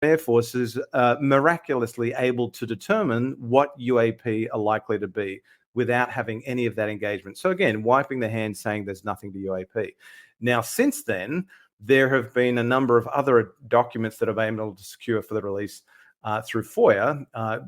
Air Force is miraculously able to determine what UAP are likely to be without having any of that engagement. So again, wiping the hand, saying there's nothing to UAP. Now, since then, there have been a number of other documents that have been able to secure for the release through FOIA,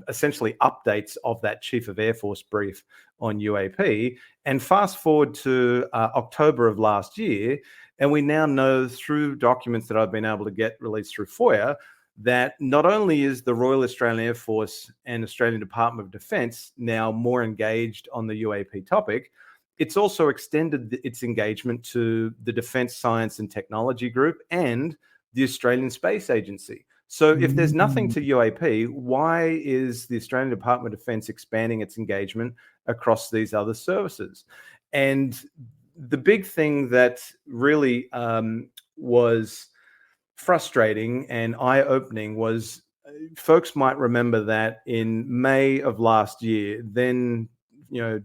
essentially updates of that Chief of Air Force brief on UAP. And fast forward to October of last year, and we now know through documents that I've been able to get released through FOIA that not only is the Royal Australian Air Force and Australian Department of Defence now more engaged on the UAP topic, it's also extended its engagement to the Defence Science and Technology Group and the Australian Space Agency. So if there's nothing to UAP, why is the Australian Department of Defence expanding its engagement across these other services? And the big thing that really was frustrating and eye-opening was, folks might remember that in May of last year, then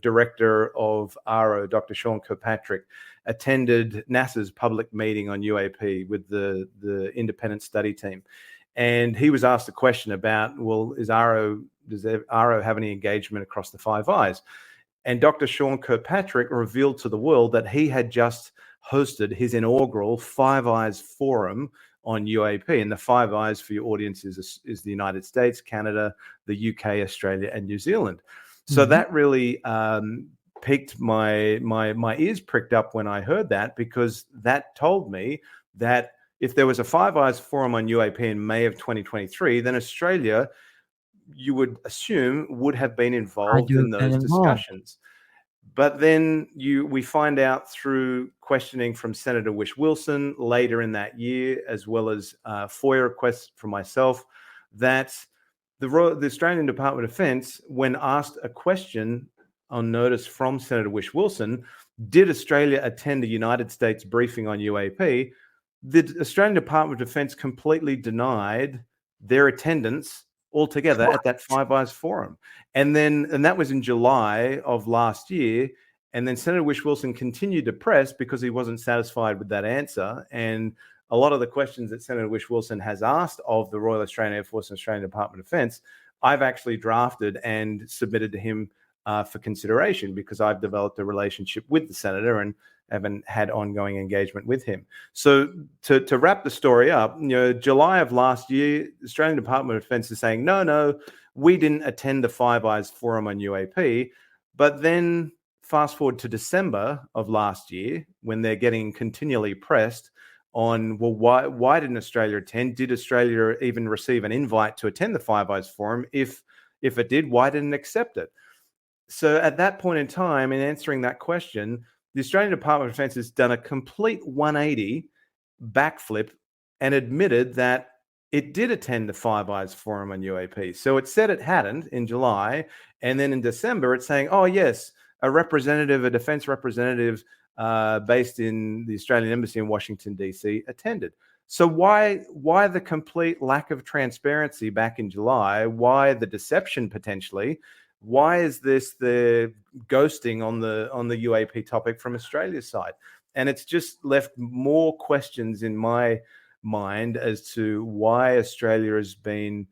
Director of RO, Dr. Sean Kirkpatrick, attended NASA's public meeting on UAP with the independent study team. And he was asked a question about, well, does RO have any engagement across the Five Eyes? And Dr. Sean Kirkpatrick revealed to the world that he had just hosted his inaugural Five Eyes Forum on UAP. And the Five Eyes, for your audience, is the United States, Canada, the UK, Australia, and New Zealand. So that really piqued my ears pricked up when I heard that, because that told me that if there was a Five Eyes Forum on UAP in May of 2023, then Australia, you would assume, would have been involved in those discussions. But then we find out through questioning from Senator Wish Wilson later in that year, as well as FOIA requests from myself, that the Australian Department of Defence, when asked a question on notice from Senator Wish Wilson, did Australia attend a United States briefing on UAP? The Australian Department of Defence completely denied their attendance altogether at that Five Eyes Forum. And that was in July of last year. And then Senator Wish Wilson continued to press because he wasn't satisfied with that answer. And a lot of the questions that Senator Wish Wilson has asked of the Royal Australian Air Force and Australian Department of Defence, I've actually drafted and submitted to him for consideration, because I've developed a relationship with the senator and haven't had ongoing engagement with him. So to wrap the story up, July of last year, the Australian Department of Defence is saying, no, we didn't attend the Five Eyes Forum on UAP. But then fast forward to December of last year, when they're getting continually pressed on, well, why didn't Australia attend? Did Australia even receive an invite to attend the Five Eyes Forum? If it did, why didn't it accept it? So at that point in time, in answering that question, the Australian Department of Defence has done a complete 180 backflip and admitted that it did attend the Five Eyes Forum on UAP. So it said it hadn't in July, and then in December it's saying, oh yes, a defence representative based in the Australian Embassy in Washington, DC, attended. So why the complete lack of transparency back in July? Why the deception potentially? Why is this the ghosting on the UAP topic from Australia's side? And it's just left more questions in my mind as to why Australia has been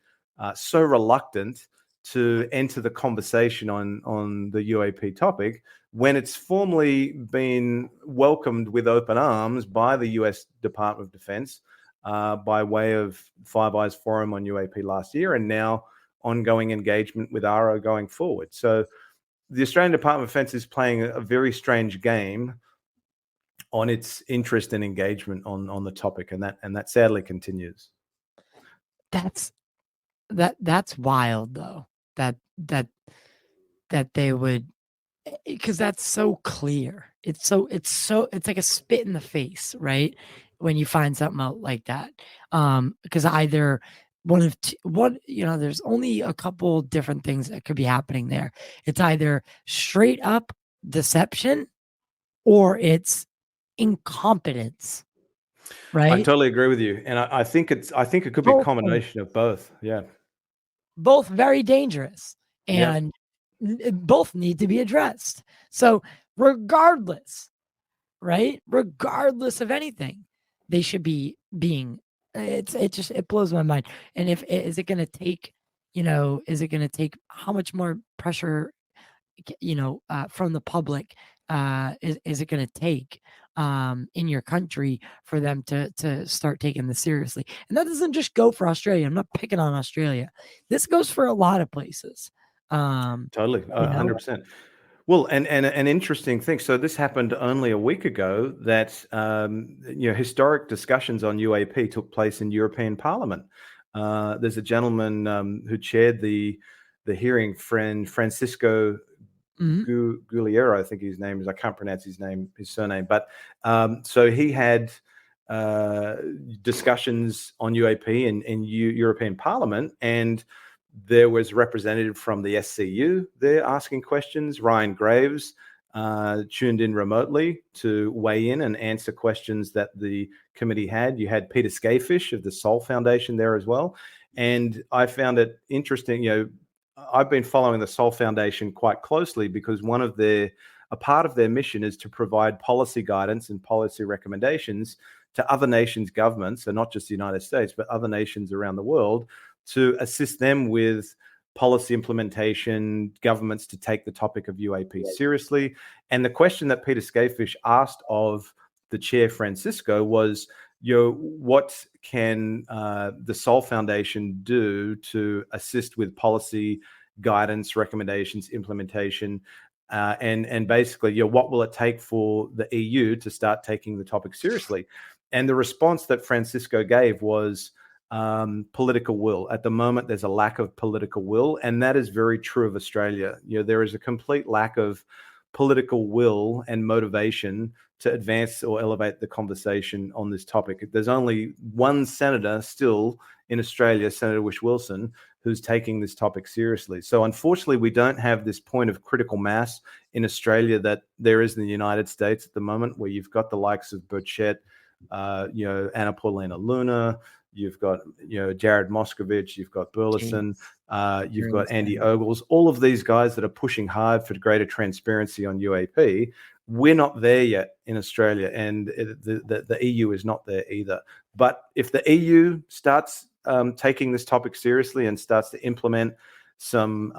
so reluctant to enter the conversation on the UAP topic, when it's formally been welcomed with open arms by the US Department of Defense by way of Five Eyes Forum on UAP last year, and now ongoing engagement with RO going forward. So the Australian Department of Defence is playing a very strange game on its interest and engagement on the topic, and that sadly continues. That's wild, though. That they would, because that's so clear. It's like a spit in the face, right? When you find something out like that, because either there's only a couple different things that could be happening there. It's either straight up deception or it's incompetence, right? I totally agree with you, and I think it could be a combination of both. Yeah, both very dangerous, and both need to be addressed. So regardless, right? Regardless of anything, they should be being it blows my mind. And is it going to take, is it going to take how much more pressure, from the public, is it going to take in your country for them to start taking this seriously? And that doesn't just go for Australia. I'm not picking on Australia. This goes for a lot of places. Totally, 100%. Well, and an interesting thing. So this happened only a week ago that historic discussions on UAP took place in European Parliament. There's a gentleman who chaired the hearing, Francisco Gugliero, I think his name is. I can't pronounce his surname, but so he had discussions on UAP in European Parliament, and there was a representative from the SCU there asking questions. Ryan Graves tuned in remotely to weigh in and answer questions that the committee had. You had Peter Skafish of the Soul Foundation there as well. And I found it interesting. I've been following the Soul Foundation quite closely because a part of their mission is to provide policy guidance and policy recommendations to other nations' governments, and not just the United States, but other nations around the world, to assist them with policy implementation, governments to take the topic of UAP seriously. And the question that Peter Skafish asked of the chair, Francisco, was, what can the Soul Foundation do to assist with policy guidance, recommendations, implementation, and basically, what will it take for the EU to start taking the topic seriously? And the response that Francisco gave was political will. At the moment, there's a lack of political will, and that is very true of Australia. There is a complete lack of political will and motivation to advance or elevate the conversation on this topic. There's only one senator still in Australia, Senator Whish-Wilson, who's taking this topic seriously. So unfortunately, we don't have this point of critical mass in Australia that there is in the United States at the moment, where you've got the likes of Burchett, Anna Paulina Luna, you've got Jared Moscovich, you've got Burleson, you've got Andy Ogles, all of these guys that are pushing hard for greater transparency on UAP. We're not there yet in Australia, and the EU is not there either. But if the EU starts taking this topic seriously and starts to implement some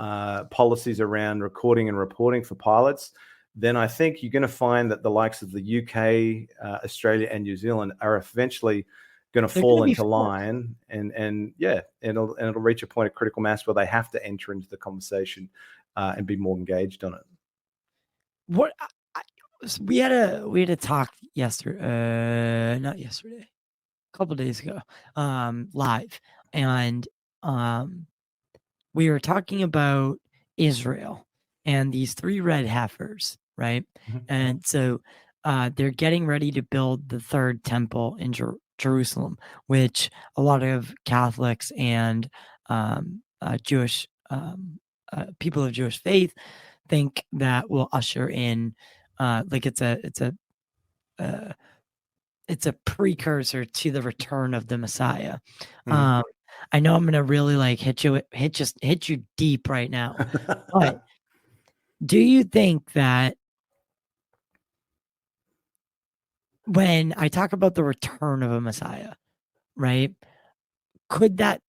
policies around recording and reporting for pilots, then I think you're going to find that the likes of the UK, Australia, and New Zealand are eventually going to fall into line, and it'll reach a point of critical mass where they have to enter into the conversation and be more engaged on it. We had a talk yesterday, not yesterday, a couple of days ago, live, and we were talking about Israel and these 3 red heifers, right? Mm-hmm. And so they're getting ready to build the 3rd temple in Jerusalem, which a lot of Catholics and Jewish people of Jewish faith think that will usher in, it's a precursor to the return of the Messiah. Mm-hmm. I know I'm gonna really hit you deep right now, but do you think that when I talk about the return of a Messiah, right? Could that,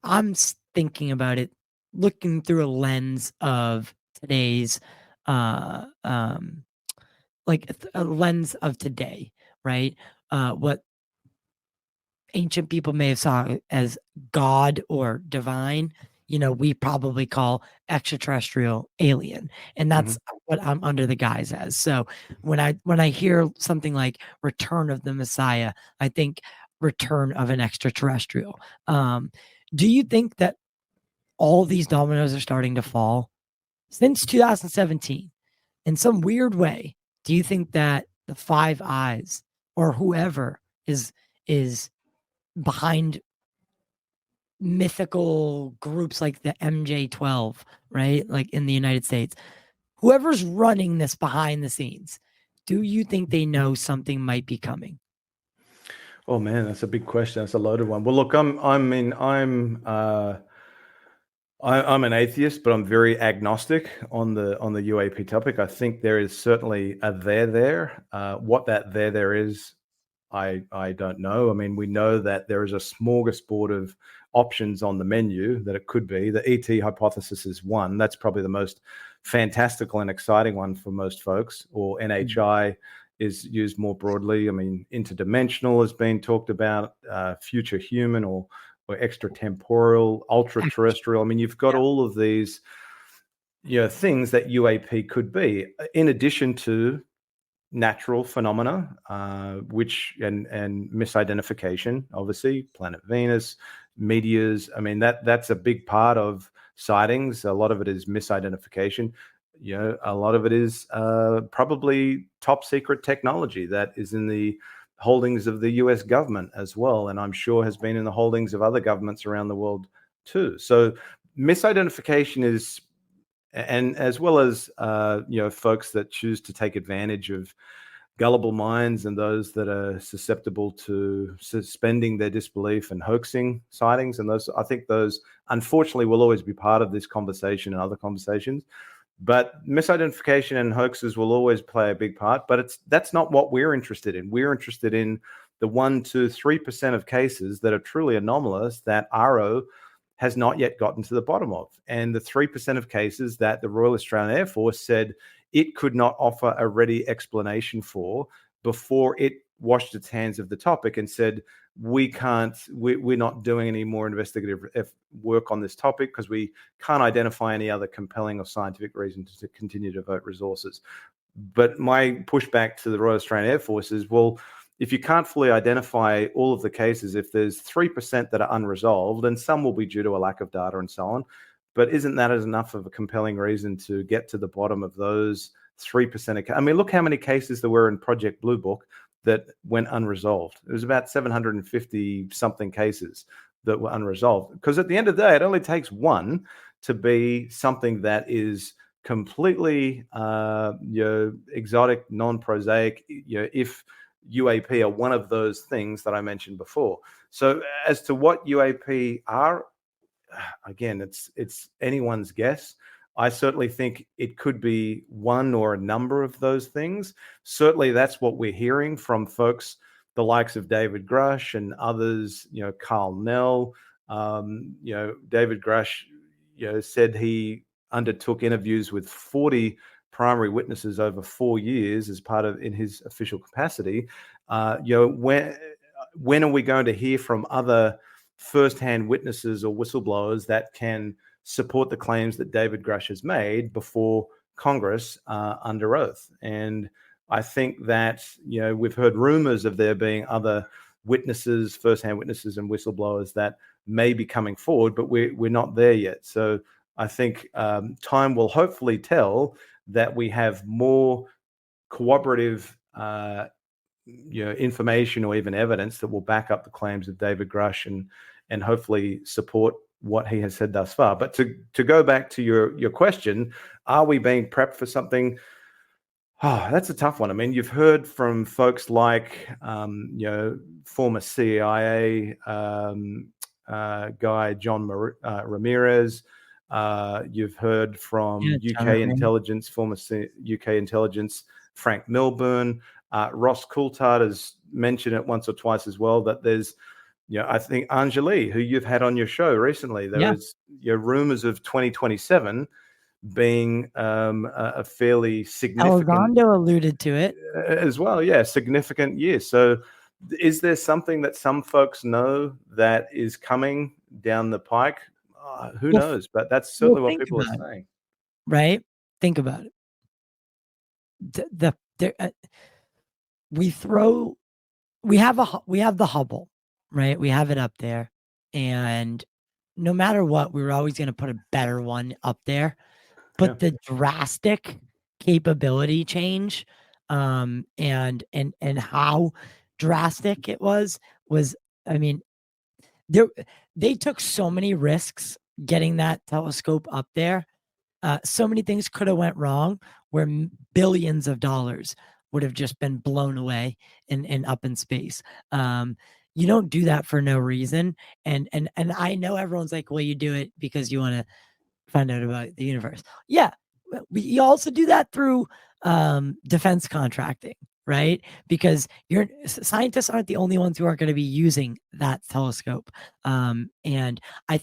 I'm thinking about it looking through a lens of today's, a lens of today, right? What ancient people may have saw as God or divine, we probably call extraterrestrial, alien, and that's what I'm under the guise as. So when I hear something like return of the Messiah, I think return of an extraterrestrial. Do you think that all these dominoes are starting to fall since 2017 in some weird way? Do you think that the Five Eyes or whoever is behind mythical groups like the MJ-12, right? Like in the United States, whoever's running this behind the scenes, do you think they know something might be coming? Oh man, that's a big question. That's a loaded one. Well, look, I'm an atheist, but I'm very agnostic on the UAP topic. I think there is certainly a there. What that there is, I don't know. I mean, we know that there is a smorgasbord of options on the menu that it could be. The ET hypothesis is one. That's probably the most fantastical and exciting one for most folks. Or NHI is used more broadly. I mean, interdimensional has been talked about, future human or extratemporal, ultra terrestrial. I mean, you've got all of these, things that UAP could be, in addition to natural phenomena, which and misidentification, obviously, planet Venus, meteors. I mean, that's a big part of sightings. A lot of it is misidentification. A lot of it is probably top secret technology that is in the holdings of the US government as well, and I'm sure has been in the holdings of other governments around the world too. So misidentification is, and as well as folks that choose to take advantage of gullible minds and those that are susceptible to suspending their disbelief and hoaxing sightings, and those, I think those unfortunately will always be part of this conversation and other conversations. But misidentification and hoaxes will always play a big part, but that's not what we're interested in. We're interested in the 1 to 3% of cases that are truly anomalous that RO has not yet gotten to the bottom of, and the 3% of cases that the Royal Australian Air Force said it could not offer a ready explanation for before it washed its hands of the topic and said, we're not doing any more investigative work on this topic because we can't identify any other compelling or scientific reason to continue to devote resources. But my pushback to the Royal Australian Air Force is, well, if you can't fully identify all of the cases, if there's 3% that are unresolved, and some will be due to a lack of data and so on, but isn't that enough of a compelling reason to get to the bottom of those 3%? I mean, look how many cases there were in Project Blue Book that went unresolved. It was about 750 something cases that were unresolved. Because at the end of the day, it only takes one to be something that is completely exotic, non-prosaic, if UAP are one of those things that I mentioned before. So as to what UAP are, again, it's anyone's guess. I certainly think it could be one or a number of those things. Certainly that's what we're hearing from folks, the likes of David Grush and others, Carl Nell. David Grush, said he undertook interviews with 40 primary witnesses over 4 years as part of in his official capacity. When are we going to hear from other first-hand witnesses or whistleblowers that can support the claims that David Grush has made before Congress under oath? And I think that, we've heard rumors of there being other witnesses, first-hand witnesses and whistleblowers that may be coming forward, but we're not there yet. So I think time will hopefully tell that we have more cooperative information or even evidence that will back up the claims of David Grush and hopefully support what he has said thus far. But to go back to your question, are we being prepped for something? Oh, that's a tough one. I mean, you've heard from folks like former CIA guy John Ramirez. You've heard from UK intelligence, former UK intelligence Frank Milburn. Ross Coulthard has mentioned it once or twice as well, that there's, I think Anjali, who you've had on your show recently, there was rumors of 2027 being a fairly significant. Elizondo alluded to it as well. Yeah, significant year. So is there something that some folks know that is coming down the pike? Who knows? But that's certainly what people are saying. Right? Think about it. We have the Hubble, right? We have it up there, and no matter what, we were always going to put a better one up there. But the drastic capability change, and how drastic it was, I mean, they took so many risks getting that telescope up there. So many things could have went wrong, where billions of dollars would have just been blown away and up in space. You don't do that for no reason. And I know everyone's like, well, you do it because you want to find out about the universe. Yeah. We also do that through defense contracting, right? Because scientists aren't the only ones who are going to be using that telescope. And I